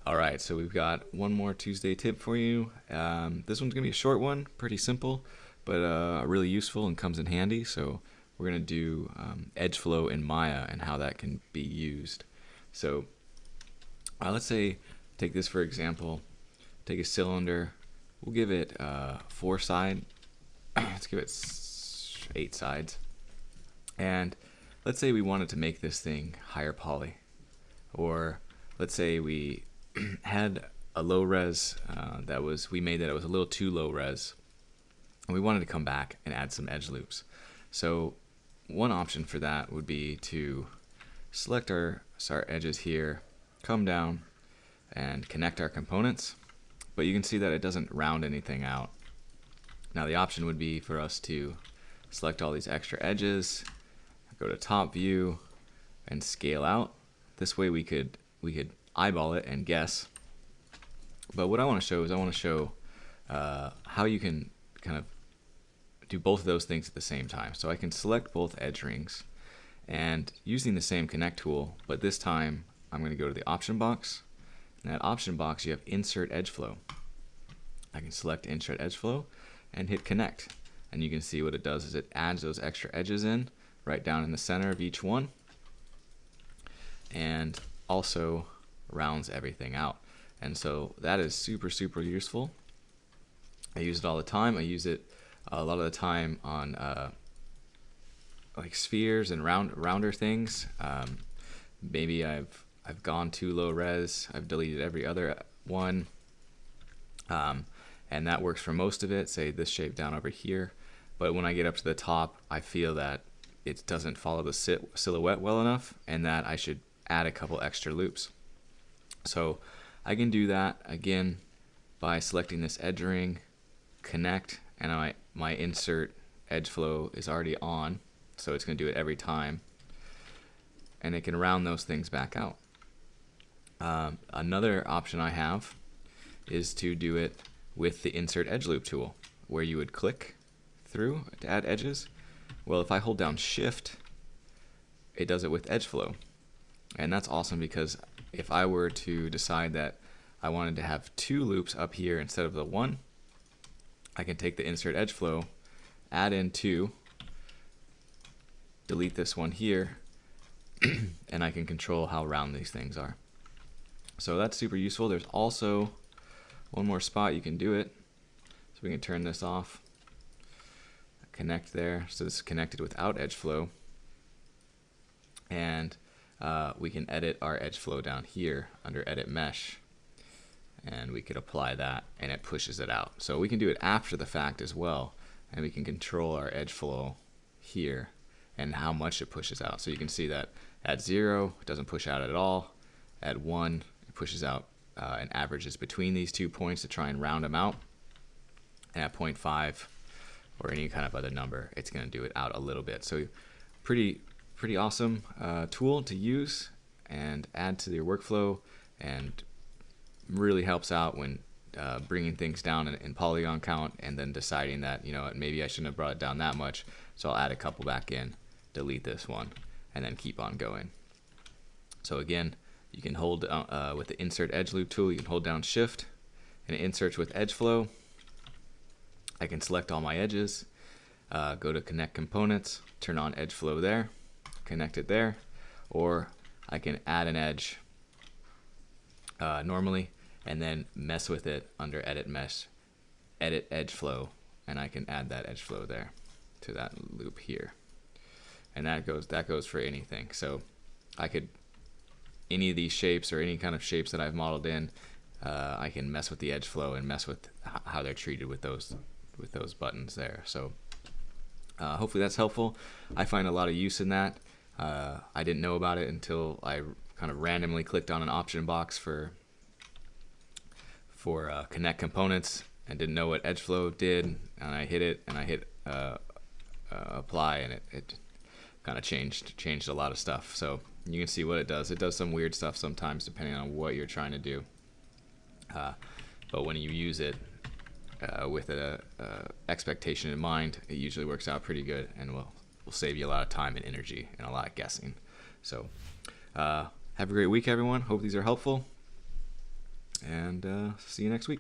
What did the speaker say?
Alright, so we've got one more Tuesday tip for you. This one's going to be a short one, pretty simple, but really useful and comes in handy. So we're going to do edge flow in Maya and how that can be used. So let's say, take this for example, take a cylinder, we'll give it 4 side, let's give it 8 sides, and let's say we wanted to make this thing higher poly, or let's say we had a low res we made that it was a little too low res, and we wanted to come back and add some edge loops. So one option for that would be to select our edges here, come down and connect our components, but you can see that it doesn't round anything out. Now the option would be for us to select all these extra edges, go to top view and scale out. This way we could eyeball it and guess. But what I want to show is how you can kind of do both of those things at the same time. So I can select both edge rings and using the same connect tool, but this time I'm going to go to the option box. In that option box you have insert edge flow. I can select insert edge flow and hit connect, and you can see what it does is it adds those extra edges in right down in the center of each one, and also rounds everything out. And so that is super useful. I use it all the time. I use it a lot of the time on like spheres and rounder things. Maybe I've gone too low res, I've deleted every other one, and that works for most of it, say this shape down over here. But when I get up to the top, I feel that it doesn't follow the silhouette well enough, and that I should add a couple extra loops. So I can do that again by selecting this edge ring, connect, and my insert edge flow is already on, so it's going to do it every time, and it can round those things back out. Another option I have is to do it with the insert edge loop tool, where you would click through to add edges. Well, if I hold down shift, it does it with edge flow, and that's awesome, because if I were to decide that I wanted to have 2 loops up here instead of the 1, I can take the insert edge flow, add in 2, delete this one here, and I can control how round these things are. So that's super useful. There's also one more spot you can do it. So we can turn this off, connect there, so this is connected without edge flow, and we can edit our edge flow down here under edit mesh, and we could apply that and it pushes it out. So we can do it after the fact as well, and we can control our edge flow here and how much it pushes out. So you can see that at 0 it doesn't push out at all, at 1 it pushes out and averages between these 2 points to try and round them out, and at 0.5 or any kind of other number it's going to do it out a little bit. So pretty awesome tool to use and add to your workflow, and really helps out when bringing things down in polygon count and then deciding that, you know, maybe I shouldn't have brought it down that much, so I'll add a couple back in, delete this one, and then keep on going. So again, you can hold with the insert edge loop tool, you can hold down shift and it inserts with edge flow. I can select all my edges, go to connect components, turn on edge flow there, connect it there, or I can add an edge normally and then mess with it under edit mesh, edit edge flow, and I can add that edge flow there to that loop here, and that goes for anything. So I could, any of these shapes or any kind of shapes that I've modeled in, I can mess with the edge flow and mess with how they're treated with those buttons there. So hopefully that's helpful. I find a lot of use in that. I didn't know about it until I kind of randomly clicked on an option box for connect components and didn't know what edge flow did, and I hit it and I hit apply, and it kind of changed a lot of stuff. So you can see what it does. It does some weird stuff sometimes depending on what you're trying to do, but when you use it with a expectation in mind, it usually works out pretty good and will will save you a lot of time and energy and a lot of guessing. So have a great week, everyone. Hope these are helpful, and see you next week.